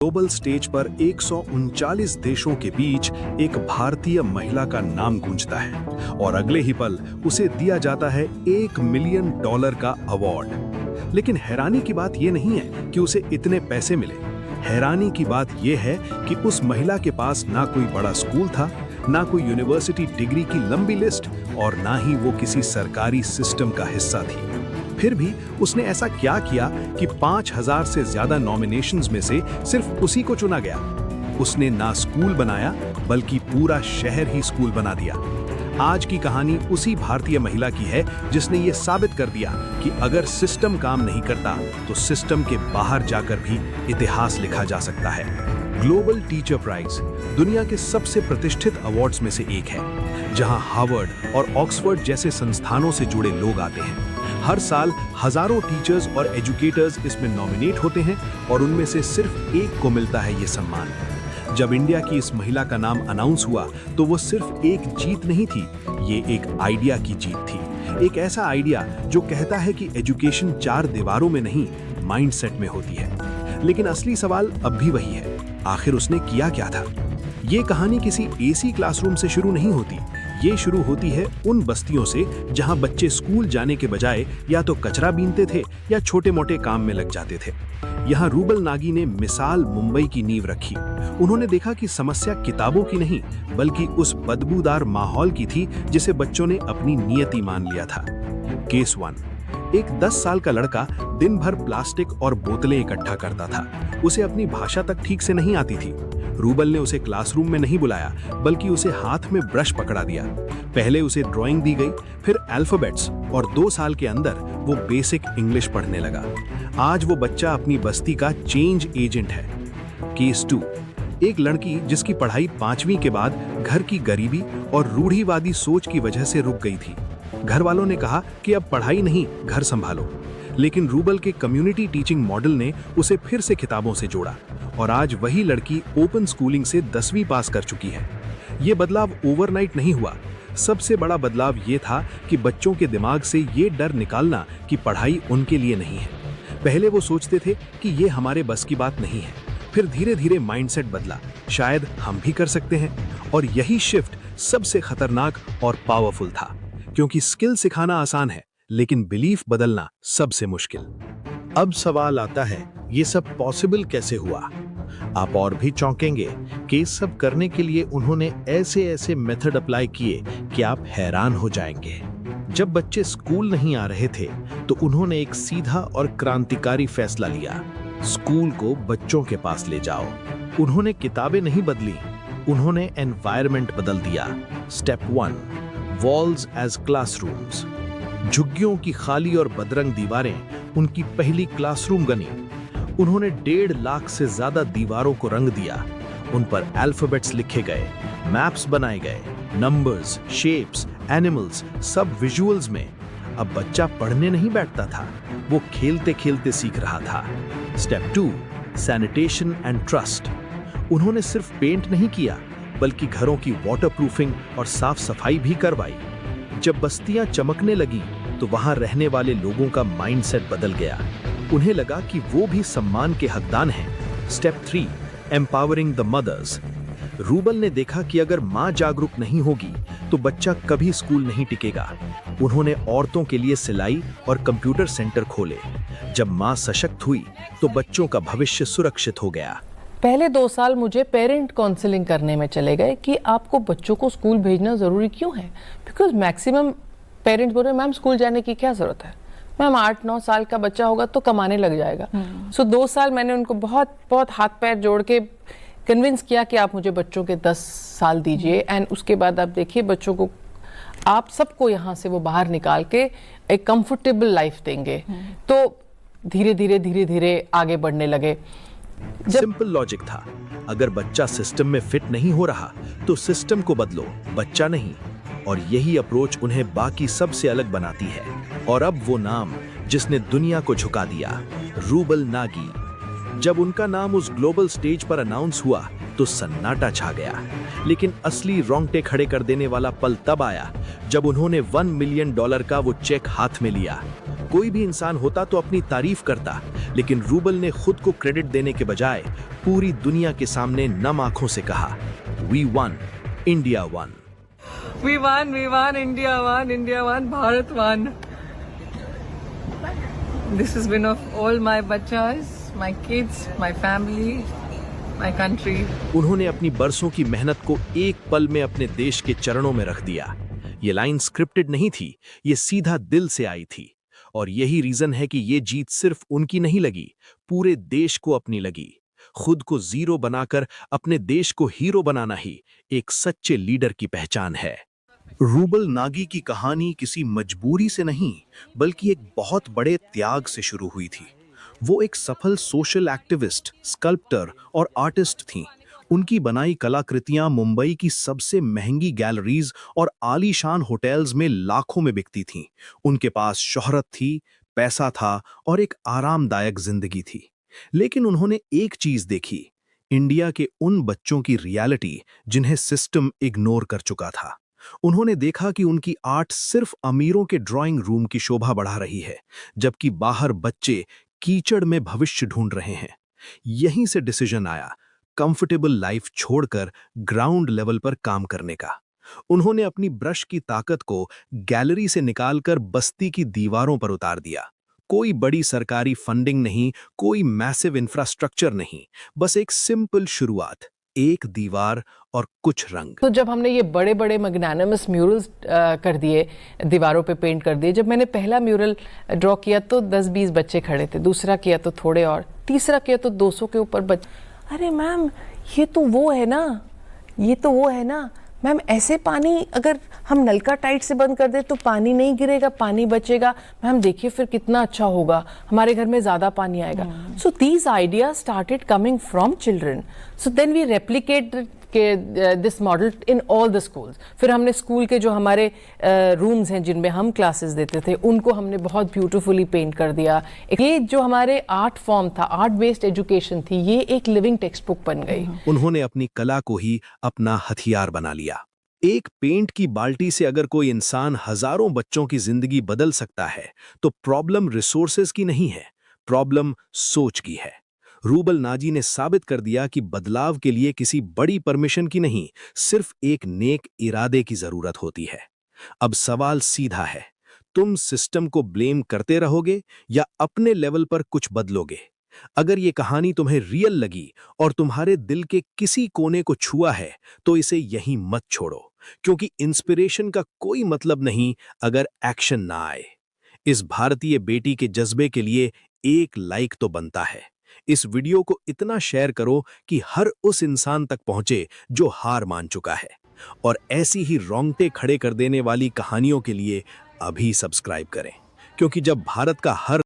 Global stage पर 139 देशों के बीच एक भारतीय महिला का नाम गूंजता है और अगले ही पल उसे दिया जाता है $1 मिलियन का अवार्ड। लेकिन हैरानी की बात यह नहीं है कि उसे इतने पैसे मिले। हैरानी की बात यह है कि उस महिला के पास ना कोई बड़ा स्कूल था, ना कोई यूनिवर्सिटी डिग्री की लंबी लिस्ट और ना ही वो किसी सरकारी सिस्टम का हिस्सा थी। फिर भी उसने ऐसा क्या किया कि 5000 से ज्यादा नॉमिनेशंस में से सिर्फ उसी को चुना गया। उसने ना स्कूल बनाया बल्कि पूरा शहर ही स्कूल बना दिया। आज की कहानी उसी भारतीय महिला की है जिसने ये साबित कर दिया कि अगर सिस्टम काम नहीं करता तो सिस्टम के बाहर जाकर भी इतिहास लिखा जा सकता है। ग्लोबल टीचर प्राइज दुनिया के सबसे प्रतिष्ठित अवार्ड्स में से एक है, जहां हार्वर्ड और ऑक्सफोर्ड जैसे संस्थानों से जुड़े लोग आते हैं। हर साल हजारों टीचर्स और एजुकेटर्स इसमें नॉमिनेट होते हैं और उनमें से सिर्फ एक को मिलता है ये सम्मान। जब इंडिया की इस महिला का नाम अनाउंस हुआ तो वो सिर्फ एक जीत नहीं थी, ये एक आइडिया की जीत थी। एक ऐसा आइडिया जो कहता है कि एजुकेशन 4 दीवारों में नहीं, माइंडसेट में होती है। लेकिन असली सवाल अब भी वही है, आखिर उसने किया क्या था? ये कहानी किसी एसी क्लासरूम से शुरू नहीं होती। ये शुरू होती है उन बस्तियों से जहां बच्चे स्कूल जाने के बजाय या तो कचरा बीनते थे या छोटे मोटे काम में लग जाते थे। यहाँ रूबल नागी ने मिसाल मुंबई की नींव रखी। उन्होंने देखा कि समस्या किताबों की नहीं बल्कि उस बदबूदार माहौल की थी जिसे बच्चों ने अपनी नियति मान लिया था। केस 1, एक 10 साल का लड़का दिन भर प्लास्टिक और बोतलें इकट्ठा करता था। उसे अपनी भाषा तक ठीक से नहीं आती थी। रूबल ने उसे क्लासरूम में नहीं बुलाया बल्कि उसे हाथ में ब्रश पकड़ा दिया। पहले उसे ड्राइंग दी गई, फिर अल्फाबेट्स और 2 साल के अंदर वो बेसिक इंग्लिश पढ़ने लगा। आज वो बच्चा अपनी बस्ती का चेंज एजेंट है। केस 2, एक लड़की जिसकी पढ़ाई 5वीं के बाद घर की गरीबी और रूढ़िवादी सोच की वजह से रुक गई थी। घर वालों ने कहा कि अब पढ़ाई नहीं, घर संभालो। लेकिन रूबल के कम्युनिटी टीचिंग मॉडल ने उसे फिर से किताबों से जोड़ा और आज वही लड़की ओपन स्कूलिंग से 10वीं पास कर चुकी है। ये बदलाव ओवरनाइट नहीं हुआ। सबसे बड़ा बदलाव ये था कि बच्चों के दिमाग से ये डर निकालना कि पढ़ाई उनके लिए नहीं है। पहले वो सोचते थे कि ये हमारे बस की बात नहीं है। फिर धीरे धीरे माइंडसेट बदला, शायद हम भी कर सकते हैं। और यही शिफ्ट सबसे खतरनाक और पावरफुल था, क्योंकि स्किल सिखाना आसान है लेकिन बिलीफ बदलना सबसे मुश्किल। अब सवाल आता है, ये सब पॉसिबल कैसे हुआ? आप और भी चौंकेंगे कि इस सब करने के लिए उन्होंने ऐसे ऐसे मेथड अप्लाई किए कि आप हैरान हो जाएंगे। जब बच्चे स्कूल नहीं आ रहे थे तो उन्होंने एक सीधा और क्रांतिकारी फैसला लिया, स्कूल को बच्चों के पास ले जाओ। उन्होंने किताबें नहीं बदली, उन्होंने एनवायरनमेंट बदल दिया। Step 1, walls as classrooms. झुग्गियों की खाली और बदरंग दीवारें उनकी पहली क्लासरूम बनी। उन्होंने 1.5 लाख से ज्यादा दीवारों को रंग दिया। उन पर अल्फाबेट्स लिखे गए, मैप्स बनाए गए, नंबर्स, शेप्स, एनिमल्स, सब विजुअल्स में। अब बच्चा पढ़ने नहीं बैठता था, वो खेलते खेलते सीख रहा था। Step 2, sanitation and trust. उन्होंने सिर्फ पेंट नहीं किया बल्कि घरों की वाटरप्रूफिंग और साफ सफाई भी करवाई। जब बस्तियां चमकने लगी तो वहां रहने वाले लोगों का माइंडसेट बदल गया। उन्हें लगा कि वो भी सम्मान के हकदार हैं। Step 3, empowering the mothers. Rubal ने देखा कि अगर मां जागरूक नहीं होगी तो बच्चा कभी स्कूल नहीं टिकेगा। उन्होंने औरतों के लिए सिलाई और कंप्यूटर सेंटर खोले। जब मां सशक्त हुई तो बच्चों का भविष्य सुरक्षित हो गया। पहले 2 साल मुझे पेरेंट काउंसलिंग करने में चले गए कि आपको बच्चों को स्कूल भेजना ज़रूरी क्यों है, बिकॉज मैक्सिमम पेरेंट्स बोल रहे हैं मैम स्कूल जाने की क्या ज़रूरत है, मैम 8-9 साल का बच्चा होगा तो कमाने लग जाएगा। सो 2 साल मैंने उनको बहुत बहुत हाथ पैर जोड़ के कन्विंस किया कि आप मुझे बच्चों के 10 साल दीजिए एंड उसके बाद आप देखिए बच्चों को, आप सबको यहाँ से वो बाहर निकाल के एक कंफर्टेबल लाइफ देंगे। तो धीरे धीरे आगे बढ़ने लगे। सिंपल लॉजिक था, अगर बच्चा सिस्टम में फिट नहीं हो रहा तो सिस्टम को बदलो, बच्चा नहीं। और यही अप्रोच उन्हें बाकी सबसे अलग बनाती है। और अब वो नाम जिसने दुनिया को झुका दिया, रूबल नागी। जब उनका नाम उस ग्लोबल स्टेज पर अनाउंस हुआ तो सन्नाटा छा गया। लेकिन असली रोंगटे खड़े कर देने वाला पल तब आया जब उन्होंने $1 मिलियन का वो चेक हाथ में लिया। कोई भी इंसान होता तो अपनी तारीफ करता, लेकिन रूबल ने खुद को क्रेडिट देने के बजाय पूरी दुनिया के सामने नम आंखों से कहा, we won, India won. We won, India won, Bharat won. This has been of all my bachas, my kids, my family, my country. उन्होंने अपनी बरसों की मेहनत को एक पल में अपने देश के चरणों में रख दिया। ये लाइन स्क्रिप्टेड नहीं थी, ये सीधा दिल से आई थी। और यही रीजन है कि ये जीत सिर्फ उनकी नहीं लगी, पूरे देश को अपनी लगी। खुद को जीरो बनाकर अपने देश को हीरो बनाना ही एक सच्चे लीडर की पहचान है। रूबल नागी की कहानी किसी मजबूरी से नहीं, बल्कि एक बहुत बड़े त्याग से शुरू हुई थी। वो एक सफल सोशल एक्टिविस्ट, स्कल्प्टर और आर्टिस्ट थीं। उनकी बनाई कलाकृतियां मुंबई की सबसे महंगी गैलरीज और आलीशान होटल्स में लाखों में बिकती थीं। उनके पास शोहरत थी, पैसा था और एक आरामदायक जिंदगी थी। लेकिन उन्होंने एक चीज देखी, इंडिया के उन बच्चों की रियलिटी जिन्हें सिस्टम इग्नोर कर चुका था। उन्होंने देखा कि उनकी आर्ट सिर्फ अमीरों के ड्राइंग रूम की शोभा बढ़ा रही है, जबकि बाहर बच्चे कीचड़ में भविष्य ढूंढ रहे हैं। यहीं से डिसीजन आया, कंफर्टेबल लाइफ छोड़कर ग्राउंड लेवल पर काम करने का। उन्होंने अपनी ब्रश की ताकत को गैलरी से निकालकर बस्ती की दीवारों पर उतार दिया। कोई बड़ी सरकारी फंडिंग नहीं, कोई मैसिव इंफ्रास्ट्रक्चर नहीं, बस एक सिंपल शुरुआत, एक दीवार और कुछ रंग। तो जब हमने ये बड़े बड़े मैग्नानिमस म्यूरल्स कर दिए, दीवारों पे पेंट कर दिए, जब मैंने पहला म्यूरल ड्रॉ किया तो 10-20 बच्चे खड़े थे, दूसरा किया तो थोड़े और, तीसरा किया तो 200 के ऊपर अरे मैम ये तो वो है ना मैम, ऐसे पानी अगर हम नलका टाइट से बंद कर दे तो पानी नहीं गिरेगा, पानी बचेगा। मैम देखिए फिर कितना अच्छा होगा, हमारे घर में ज़्यादा पानी आएगा। So these ideas started coming from children. So then we replicate this model in all the schools. फिर हमने स्कूल के जो हमारे रूम्स हैं जिनमें हम क्लासेस देते थे, उनको हमने बहुत ब्यूटीफुली पेंट कर दिया। ये जो हमारे आर्ट फॉर्म था, आर्ट बेस्ड एजुकेशन थी, ये एक लिविंग टेक्स्ट बुक बन गई। उन्होंने अपनी कला को ही अपना हथियार बना लिया। एक पेंट की बाल्टी से अगर कोई इंसान हजारों बच्चों की जिंदगी बदल सकता है, तो प्रॉब्लम रिसोर्सेज की नहीं है, प्रॉब्लम सोच की है। रूबल नाजी ने साबित कर दिया कि बदलाव के लिए किसी बड़ी परमिशन की नहीं, सिर्फ एक नेक इरादे की जरूरत होती है। अब सवाल सीधा है, तुम सिस्टम को ब्लेम करते रहोगे या अपने लेवल पर कुछ बदलोगे? अगर ये कहानी तुम्हें रियल लगी और तुम्हारे दिल के किसी कोने को छुआ है, तो इसे यहीं मत छोड़ो, क्योंकि इंस्पिरेशन का कोई मतलब नहीं अगर एक्शन ना आए। इस भारतीय बेटी के जज्बे के लिए एक लाइक तो बनता है। इस वीडियो को इतना शेयर करो कि हर उस इंसान तक पहुंचे जो हार मान चुका है। और ऐसी ही रोंगटे खड़े कर देने वाली कहानियों के लिए अभी सब्सक्राइब करें, क्योंकि जब भारत का हर